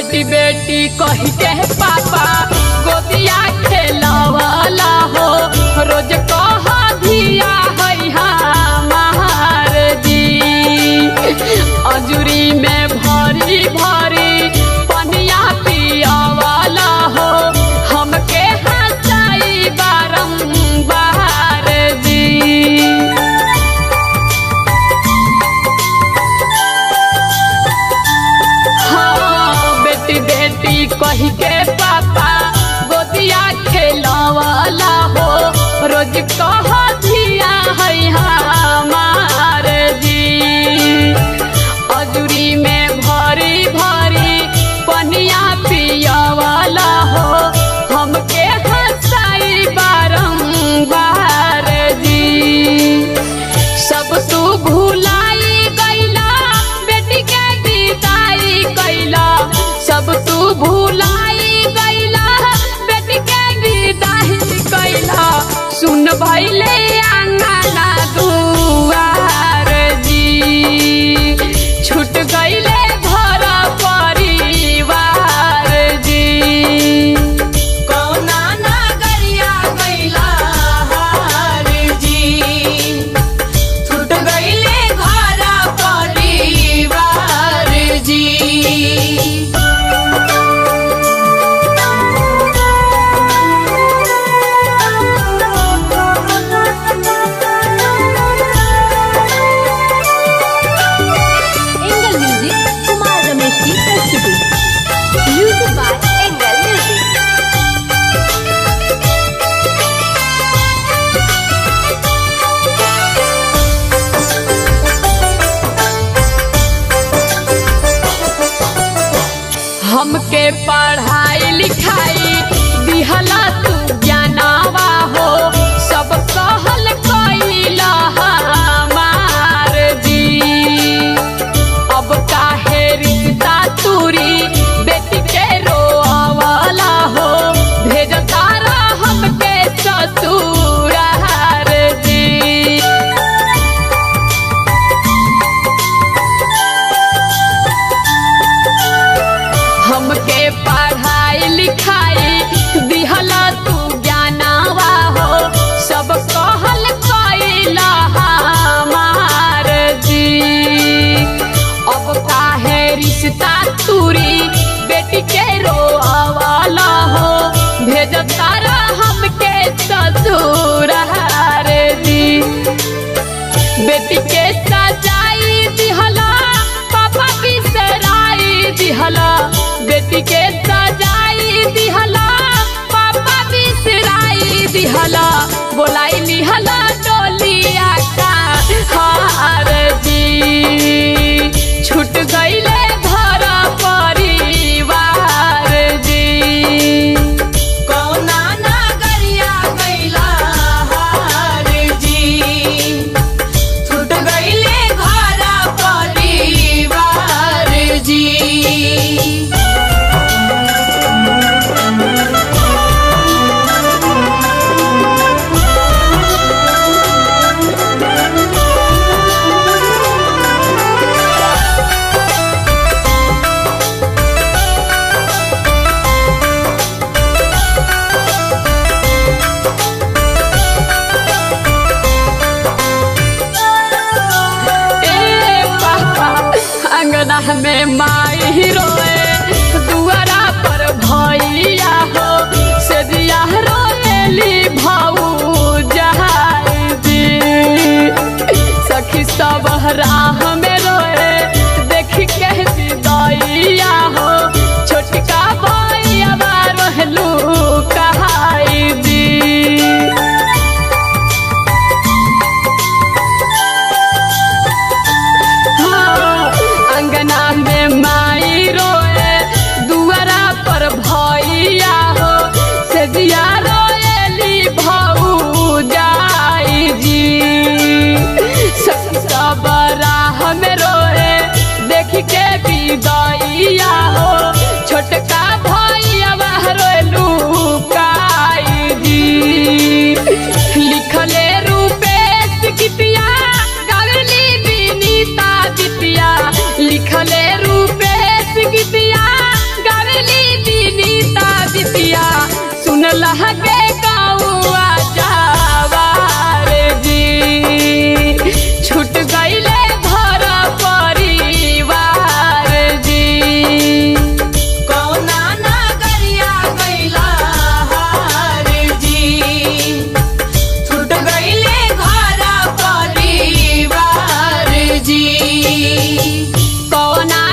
बेटी बेटी कही के पापा गोदिया खेलवाला हो रोज कह दिया है हमार जी अजूरी में भरी भरी पनिया पियावाला हो हमके हंसाई बारंबार जी। हाँ बेटी बेटी कही के पापा गोदिया खेलवाला हो रोज कह दिया है हमार जी अजूरी में भरी भरी पनिया पियावाला हो हमके हंसाई बारंबार जी। सब तू भुलाई गईला बेटी के विदाई कैला सब तू भुलाई गईला बेटी के विदाई कैला सुन भइले आंगना दुआर जी छूट गईले घर परिवार जी। कौना नगरिया गइला हार जी छूट गइले घर परिवार जी। एंगल म्यूजिक कुमार रमेश की प्रस्तुति म्यूजिक बाय एंगल म्यूजिक। हमके पढ़ाई लिखाई दिहला तू ज्ञानवा हो सब कहल कैला हमार जी अब काहे रिश्ता तूरी बेटी के रोवाला हो भेजता रह हमके ससुरार जी। हमके पढ़ाई लिखाई दिहला तू ज्ञानवा हो सब कहल कैला हमार जी अब काहे रिश्ता तूरी बेटी के रोवाला हो भेजता रह हमके ससुरार जी। बेटी के सजाई दिहला पापा बिसराई दिहला बेटी के सजाई दिहला पापा बिसराई दिहला बोलाई लिहला डोलिया का हार जी छूट गईले घर परिवार जी। कौना नगरिया गइला हार जी छूट गइले घर परिवार जी। ए पापा अंगना में माई रोए दुआरा पर भैया हो सदिया रोएली भौजाई जी सखी सब राह में रोए देख के विदैया हो छोटका भैया रहलू कहाई जी। हाँ, अंगना में माई रोए दुआरा पर भैया हो सजिया रोएली भौजाई जी सब राह में कौना